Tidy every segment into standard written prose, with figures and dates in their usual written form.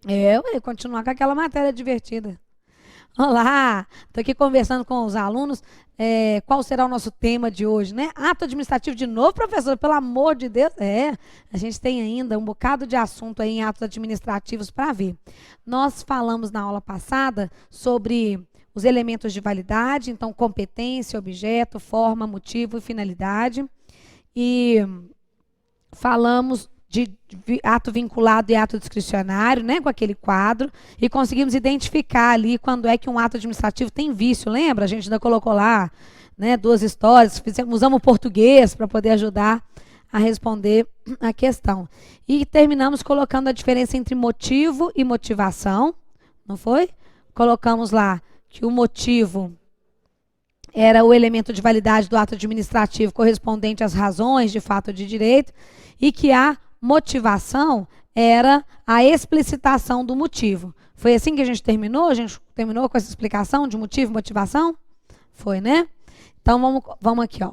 Eu ia continuar com aquela matéria divertida. Olá, estou aqui conversando com os alunos. Qual será o nosso tema de hoje, né? Ato administrativo de novo, professor, pelo amor de Deus. A gente tem ainda um bocado de assunto aí em atos administrativos para ver. Nós falamos na aula passada sobre os elementos de validade, então competência, objeto, forma, motivo e finalidade. E falamos de ato vinculado e ato discricionário, né, com aquele quadro, e conseguimos identificar ali quando é que um ato administrativo tem vício, lembra? A gente ainda colocou lá, né, duas histórias, usamos o português para poder ajudar a responder a questão. E terminamos colocando a diferença entre motivo e motivação, não foi? Colocamos lá que o motivo era o elemento de validade do ato administrativo correspondente às razões de fato ou de direito, e que a motivação era a explicitação do motivo. Foi assim que a gente terminou? A gente terminou com essa explicação de motivo e motivação? Foi, né? Então, vamos aqui, ó.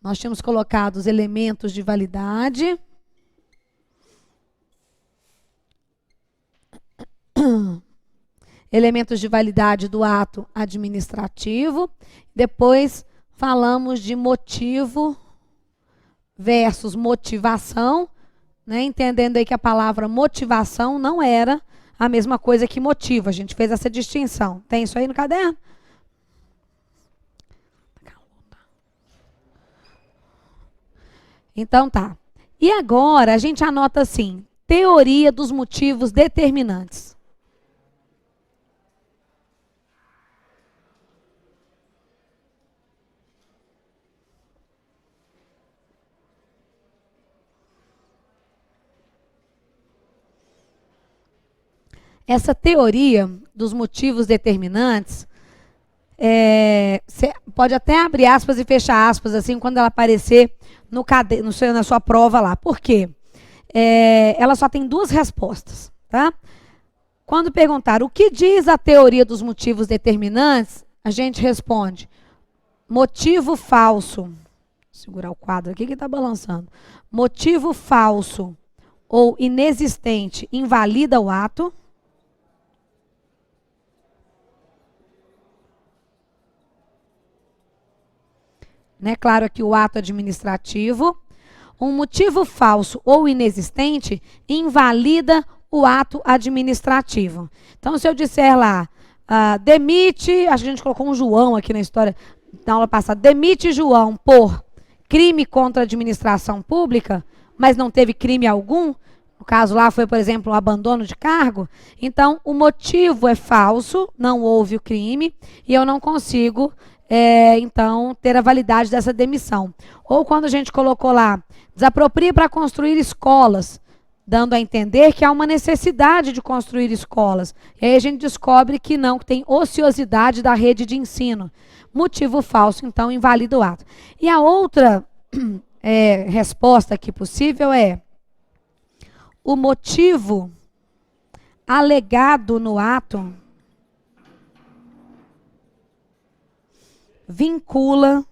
Nós tínhamos colocado os elementos de validade. Elementos de validade do ato administrativo. Depois, falamos de motivo versus motivação, né? Entendendo aí que a palavra motivação não era a mesma coisa que motivo. A gente fez essa distinção. Tem isso aí no caderno? Então tá. E agora a gente anota assim: teoria dos motivos determinantes. Essa teoria dos motivos determinantes, você pode até abrir aspas e fechar aspas, assim, quando ela aparecer na sua prova lá. Por quê? Ela só tem duas respostas, tá? Quando perguntar o que diz a teoria dos motivos determinantes, a gente responde motivo falso. Vou segurar o quadro aqui que está balançando. Motivo falso ou inexistente invalida o ato. Né? Claro que o ato administrativo. Um motivo falso ou inexistente invalida o ato administrativo. Então, se eu disser lá, demite, acho que a gente colocou um João aqui na história, na aula passada, demite João por crime contra a administração pública, mas não teve crime algum, no caso lá foi, por exemplo, um abandono de cargo, então o motivo é falso, não houve o crime, e eu não consigo então, ter a validade dessa demissão. Ou quando a gente colocou lá, desapropria para construir escolas, dando a entender que há uma necessidade de construir escolas. E aí a gente descobre que não, que tem ociosidade da rede de ensino. Motivo falso, então, invalida o ato. E a outra resposta aqui possível é o motivo alegado no ato vincula,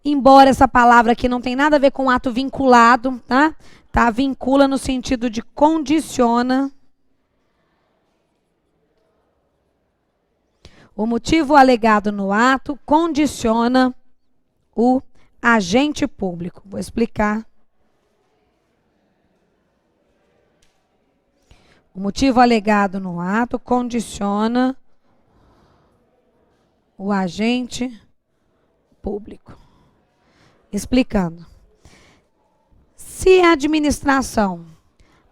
embora essa palavra aqui não tem nada a ver com ato vinculado, tá? Vincula no sentido de condiciona. O motivo alegado no ato condiciona o agente público. Vou explicar. O motivo alegado no ato condiciona o agente público. Explicando. Se a administração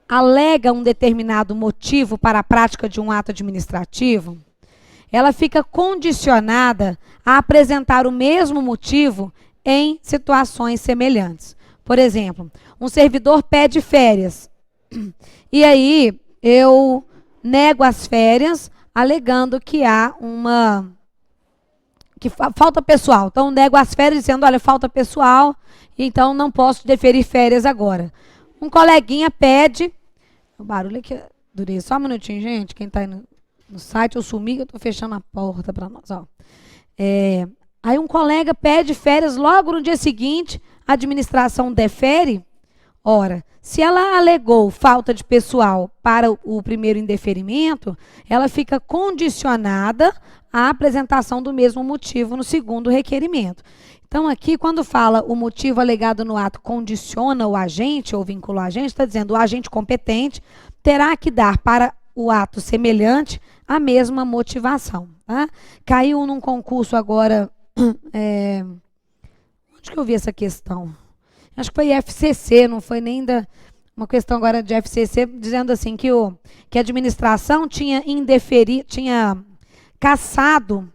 alega um determinado motivo para a prática de um ato administrativo, ela fica condicionada a apresentar o mesmo motivo em situações semelhantes. Por exemplo, um servidor pede férias. E aí, eu nego as férias, alegando que há que falta pessoal. Então, nego as férias dizendo, olha, falta pessoal, então não posso deferir férias agora. Um coleguinha pede, o barulho aqui, durei só um minutinho, gente, quem está aí no site, eu sumi, eu estou fechando a porta para nós. Ó. Aí um colega pede férias, logo no dia seguinte, a administração defere, Ora, se ela alegou falta de pessoal para o primeiro indeferimento, ela fica condicionada à apresentação do mesmo motivo no segundo requerimento. Então, aqui, quando fala o motivo alegado no ato condiciona o agente ou vincula o agente, está dizendo o agente competente terá que dar para o ato semelhante a mesma motivação. Tá? Caiu num concurso agora. Onde que eu vi essa questão? Acho que foi FCC, não foi nem uma questão agora de FCC, dizendo assim que a administração tinha cassado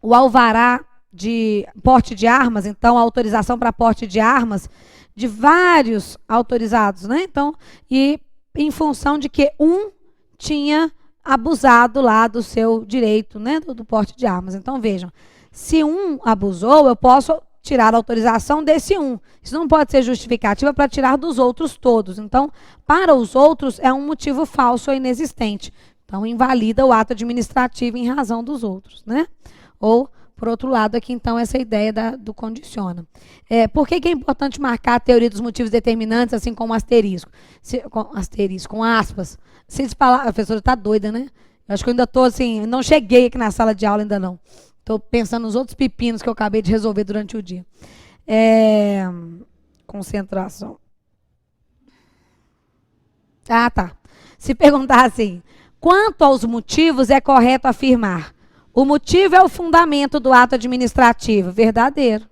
o alvará de porte de armas, então a autorização para porte de armas de vários autorizados, né? Então, e em função de que um tinha abusado lá do seu direito, né, do porte de armas. Então, vejam, se um abusou, eu posso tirar a autorização desse um. Isso não pode ser justificativa para tirar dos outros todos. Então, para os outros, é um motivo falso ou inexistente. Então, invalida o ato administrativo em razão dos outros, né? Ou, por outro lado, aqui, então, essa ideia do condiciona. Por que é importante marcar a teoria dos motivos determinantes, assim como asterisco? Com aspas. Se falar, a professora está doida, né? Eu acho que eu ainda estou assim, não cheguei aqui na sala de aula ainda não. Estou pensando nos outros pepinos que eu acabei de resolver durante o dia. Concentração. Ah, tá. Se perguntar assim, quanto aos motivos é correto afirmar? O motivo é o fundamento do ato administrativo. Verdadeiro.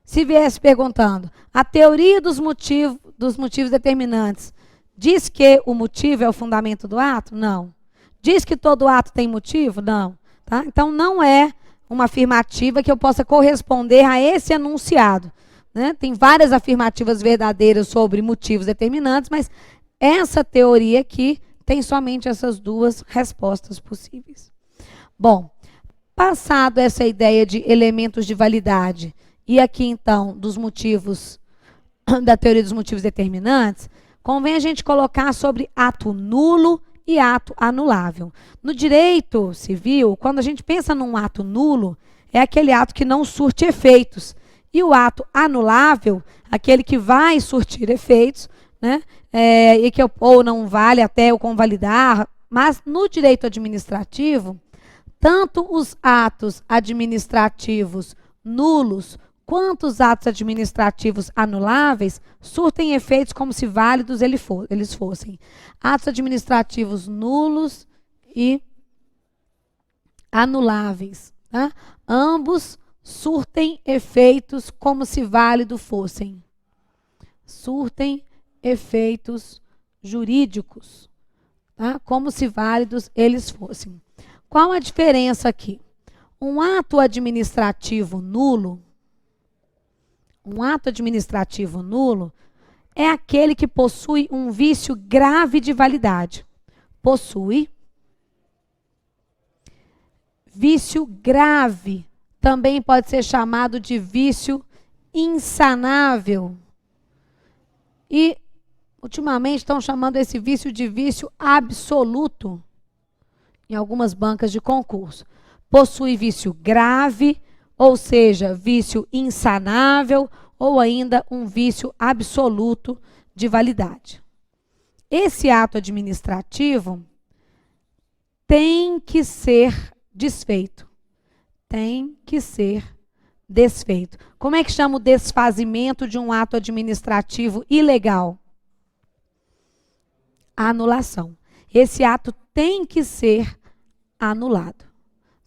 Se viesse perguntando, a teoria dos motivos determinantes diz que o motivo é o fundamento do ato? Não. Diz que todo ato tem motivo? Não. Tá? Então, não é uma afirmativa que eu possa corresponder a esse enunciado. Né? Tem várias afirmativas verdadeiras sobre motivos determinantes, mas essa teoria aqui tem somente essas duas respostas possíveis. Bom, passado essa ideia de elementos de validade, e aqui então dos motivos, da teoria dos motivos determinantes, convém a gente colocar sobre ato nulo e ato anulável. No direito civil, quando a gente pensa num ato nulo, é aquele ato que não surte efeitos. E o ato anulável, aquele que vai surtir efeitos, né? E que ou não vale até o convalidar. Mas no direito administrativo, tanto os atos administrativos nulos quanto os atos administrativos anuláveis surtem efeitos como se válidos eles fossem. Atos administrativos nulos e anuláveis. Tá? Ambos surtem efeitos como se válidos fossem. Surtem efeitos jurídicos, tá? Como se válidos eles fossem. Qual a diferença aqui? Um ato administrativo nulo é aquele que possui um vício grave de validade. Possui vício grave. Também pode ser chamado de vício insanável. E, ultimamente, estão chamando esse vício de vício absoluto em algumas bancas de concurso. Possui vício grave, ou seja, vício insanável, ou ainda um vício absoluto de validade. Esse ato administrativo tem que ser desfeito. Tem que ser desfeito. Como é que chama o desfazimento de um ato administrativo ilegal? Anulação. Esse ato tem que ser anulado.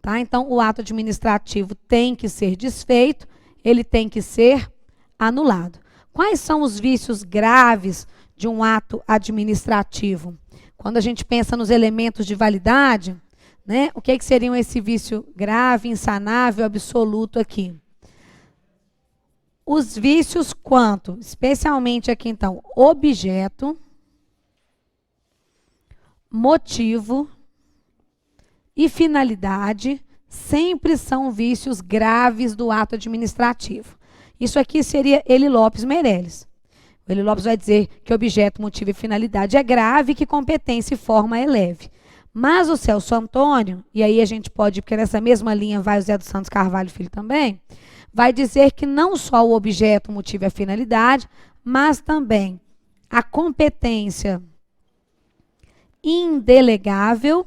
Tá? Então, o ato administrativo tem que ser desfeito, ele tem que ser anulado. Quais são os vícios graves de um ato administrativo? Quando a gente pensa nos elementos de validade, né, o que seriam esse vício grave, insanável, absoluto aqui? Os vícios quanto, especialmente aqui então, objeto, motivo e finalidade sempre são vícios graves do ato administrativo. Isso aqui seria Eli Lopes Meirelles. O Eli Lopes vai dizer que objeto, motivo e finalidade é grave e que competência e forma é leve. Mas o Celso Antônio, e aí a gente pode, porque nessa mesma linha vai o Zé dos Santos Carvalho Filho também, vai dizer que não só o objeto, o motivo e a finalidade, mas também a competência indelegável.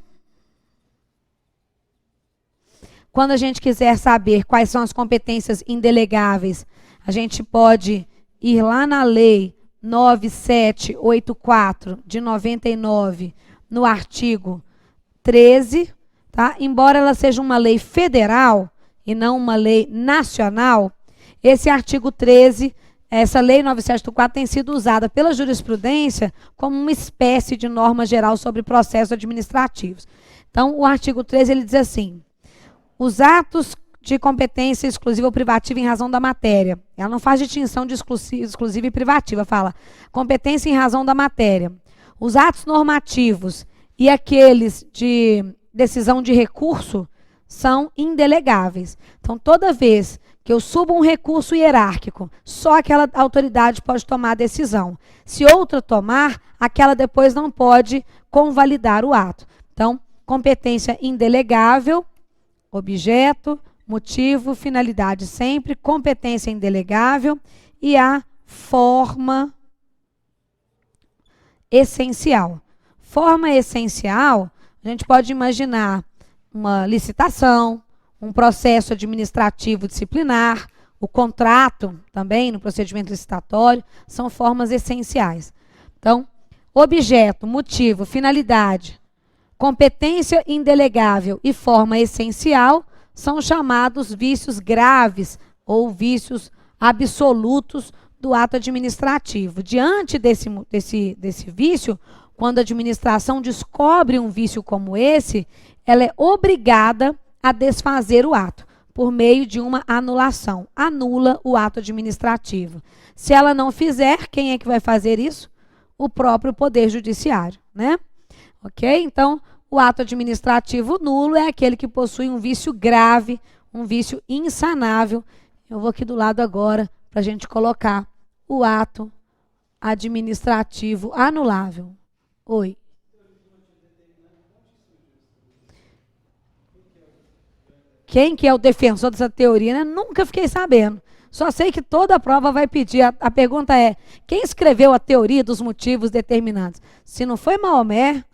Quando a gente quiser saber quais são as competências indelegáveis, a gente pode ir lá na Lei 9784 de 99, no artigo 13, tá? Embora ela seja uma lei federal e não uma lei nacional, esse artigo 13, essa Lei 9784 tem sido usada pela jurisprudência como uma espécie de norma geral sobre processos administrativos. Então, o artigo 13 ele diz assim: os atos de competência exclusiva ou privativa em razão da matéria. Ela não faz distinção de exclusiva e privativa, fala competência em razão da matéria. Os atos normativos e aqueles de decisão de recurso são indelegáveis. Então, toda vez que eu subo um recurso hierárquico, só aquela autoridade pode tomar a decisão. Se outra tomar, aquela depois não pode convalidar o ato. Então, competência indelegável, objeto, motivo, finalidade sempre, competência indelegável e a forma essencial. Forma essencial, a gente pode imaginar uma licitação, um processo administrativo disciplinar, o contrato também no procedimento licitatório, são formas essenciais. Então, objeto, motivo, finalidade, competência indelegável e forma essencial são chamados vícios graves ou vícios absolutos do ato administrativo. Diante desse vício, quando a administração descobre um vício como esse, ela é obrigada a desfazer o ato por meio de uma anulação. Anula o ato administrativo. Se ela não fizer, quem é que vai fazer isso? O próprio Poder Judiciário, né? Ok? Então, o ato administrativo nulo é aquele que possui um vício grave, um vício insanável. Eu vou aqui do lado agora para a gente colocar o ato administrativo anulável. Oi. Quem que é o defensor dessa teoria, né? Nunca fiquei sabendo. Só sei que toda a prova vai pedir. A pergunta é, quem escreveu a teoria dos motivos determinados? Se não foi Maomé,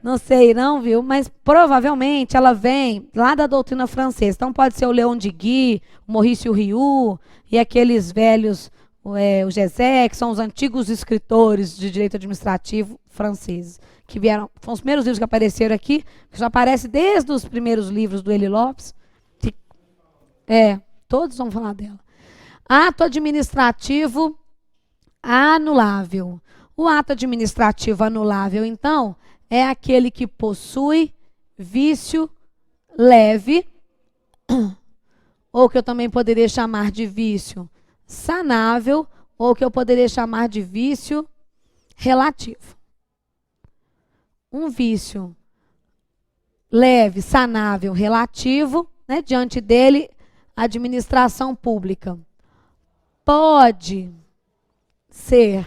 não sei não, viu? Mas provavelmente ela vem lá da doutrina francesa. Então pode ser o Leon de Guy, o Maurice Rioux e aqueles velhos, o Gesé, que são os antigos escritores de direito administrativo franceses, que vieram, foram os primeiros livros que apareceram aqui, que já aparece desde os primeiros livros do Eli Lopes. Todos vão falar dela. Ato administrativo anulável. O ato administrativo anulável, então, é aquele que possui vício leve, ou que eu também poderia chamar de vício sanável, ou que eu poderia chamar de vício relativo. Um vício leve, sanável, relativo, né, diante dele, a administração pública pode ser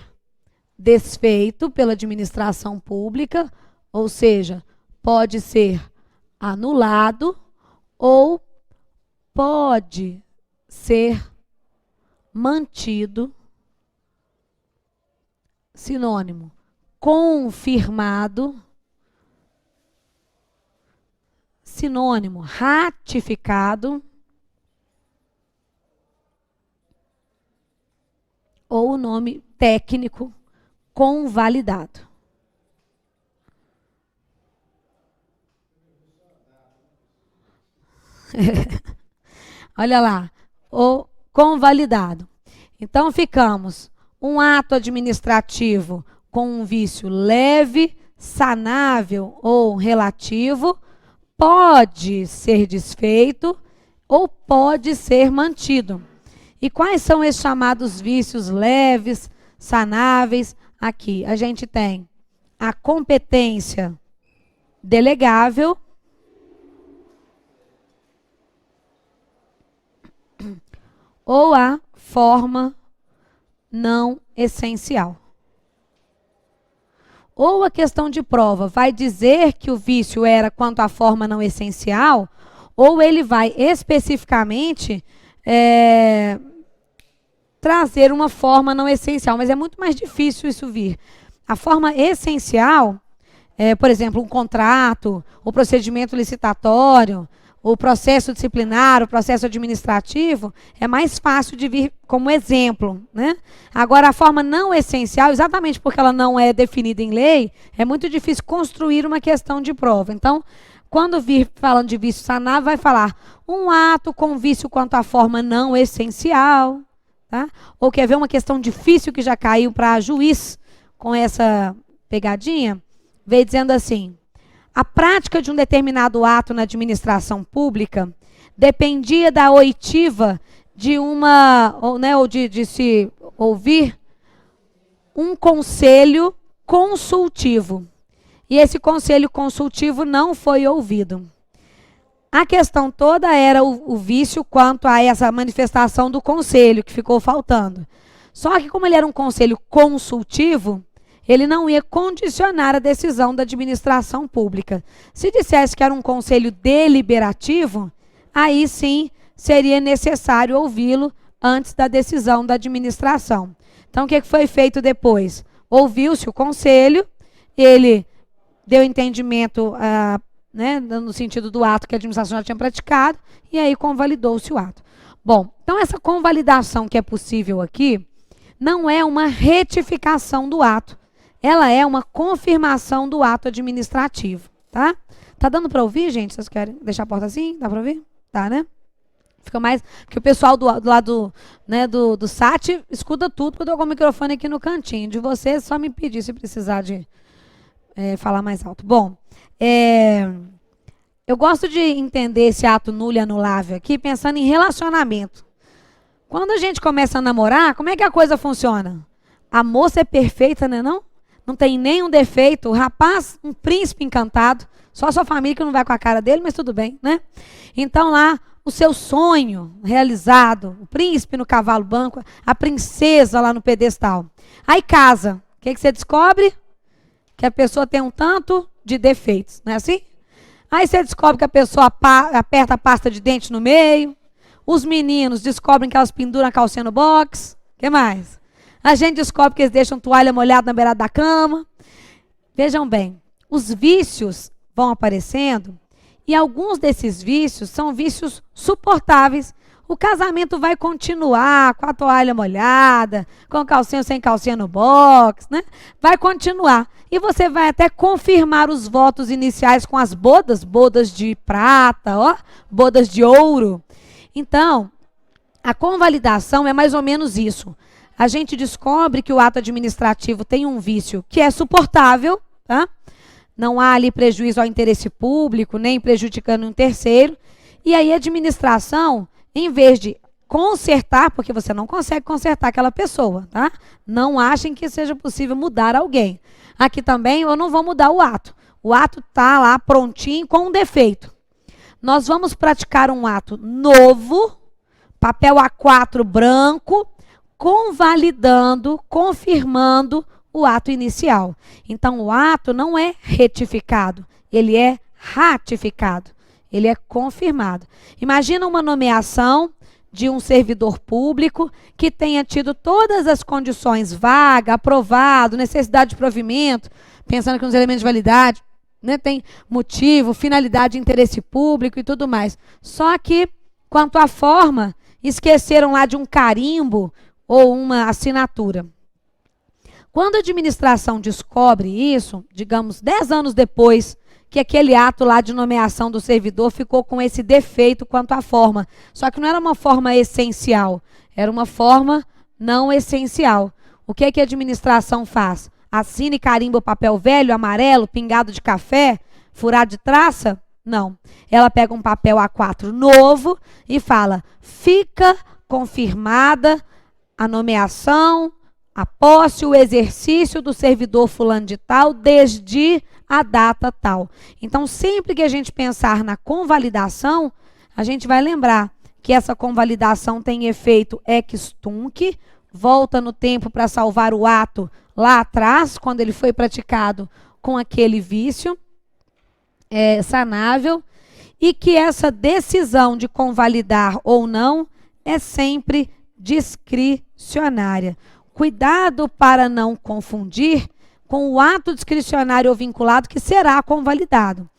desfeito pela administração pública, ou seja, pode ser anulado ou pode ser mantido, sinônimo, confirmado, sinônimo, ratificado, ou o nome técnico, convalidado. Olha lá, o convalidado. Então, ficamos um ato administrativo com um vício leve, sanável ou relativo, pode ser desfeito ou pode ser mantido. E quais são esses chamados vícios leves, sanáveis? Aqui a gente tem a competência delegável, ou a forma não essencial. Ou a questão de prova vai dizer que o vício era quanto à forma não essencial, ou ele vai especificamente trazer uma forma não essencial, mas é muito mais difícil isso vir. A forma essencial, por exemplo, um contrato, o procedimento licitatório, o processo disciplinar, o processo administrativo, é mais fácil de vir como exemplo, né? Agora, a forma não essencial, exatamente porque ela não é definida em lei, é muito difícil construir uma questão de prova. Então, quando vir falando de vício sanável, vai falar um ato com vício quanto à forma não essencial, tá? Ou quer ver uma questão difícil que já caiu para juiz com essa pegadinha? Veio dizendo assim: a prática de um determinado ato na administração pública dependia da oitiva de uma, ou de se ouvir um conselho consultivo. E esse conselho consultivo não foi ouvido. A questão toda era o vício quanto a essa manifestação do conselho, que ficou faltando. Só que como ele era um conselho consultivo, ele não ia condicionar a decisão da administração pública. Se dissesse que era um conselho deliberativo, aí sim seria necessário ouvi-lo antes da decisão da administração. Então, o que foi feito depois? Ouviu-se o conselho, ele deu entendimento no sentido do ato que a administração já tinha praticado, e aí convalidou-se o ato. Bom, então essa convalidação que é possível aqui não é uma retificação do ato, ela é uma confirmação do ato administrativo, tá? Tá dando para ouvir, gente? Vocês querem deixar a porta assim? Dá para ouvir? Tá, né? Fica mais... Porque o pessoal do lado do SAT escuta tudo, porque eu tô com o microfone aqui no cantinho. De vocês, só me pedir se precisar de falar mais alto. Bom, eu gosto de entender esse ato nulo e anulável aqui pensando em relacionamento. Quando a gente começa a namorar, como é que a coisa funciona? A moça é perfeita, né não? Não tem nenhum defeito. O rapaz, um príncipe encantado. Só a sua família que não vai com a cara dele, mas tudo bem, né? Então lá, o seu sonho realizado, o príncipe no cavalo branco, a princesa lá no pedestal. Aí casa. O que você descobre? Que a pessoa tem um tanto de defeitos, não é assim? Aí você descobre que a pessoa aperta a pasta de dente no meio. Os meninos descobrem que elas penduram a calcinha no box. O que mais? A gente descobre que eles deixam toalha molhada na beirada da cama. Vejam bem, os vícios vão aparecendo e alguns desses vícios são vícios suportáveis. O casamento vai continuar com a toalha molhada, com calcinha ou sem calcinha no box, né? Vai continuar. E você vai até confirmar os votos iniciais com as bodas de prata, bodas de ouro. Então, a convalidação é mais ou menos isso. A gente descobre que o ato administrativo tem um vício que é suportável, tá? Não há ali prejuízo ao interesse público, nem prejudicando um terceiro. E aí a administração, em vez de consertar, porque você não consegue consertar aquela pessoa, tá? Não achem que seja possível mudar alguém. Aqui também eu não vou mudar o ato. O ato está lá prontinho com um defeito. Nós vamos praticar um ato novo, papel A4 branco, convalidando, confirmando o ato inicial. Então, o ato não é retificado, ele é ratificado, ele é confirmado. Imagina uma nomeação de um servidor público que tenha tido todas as condições, vaga, aprovado, necessidade de provimento, pensando que nos elementos de validade, né, tem motivo, finalidade, interesse público e tudo mais. Só que, quanto à forma, esqueceram lá de um carimbo ou uma assinatura. Quando a administração descobre isso, digamos, 10 anos depois, que aquele ato lá de nomeação do servidor ficou com esse defeito quanto à forma. Só que não era uma forma essencial, era uma forma não essencial. O que é que a administração faz? Assina e carimba o papel velho, amarelo, pingado de café, furado de traça? Não. Ela pega um papel A4 novo e fala: fica confirmada a nomeação, a posse, o exercício do servidor fulano de tal, desde a data tal. Então, sempre que a gente pensar na convalidação, a gente vai lembrar que essa convalidação tem efeito ex tunc, volta no tempo para salvar o ato lá atrás, quando ele foi praticado com aquele vício sanável, e que essa decisão de convalidar ou não é sempre discricionária. Cuidado para não confundir com o ato discricionário ou vinculado que será convalidado.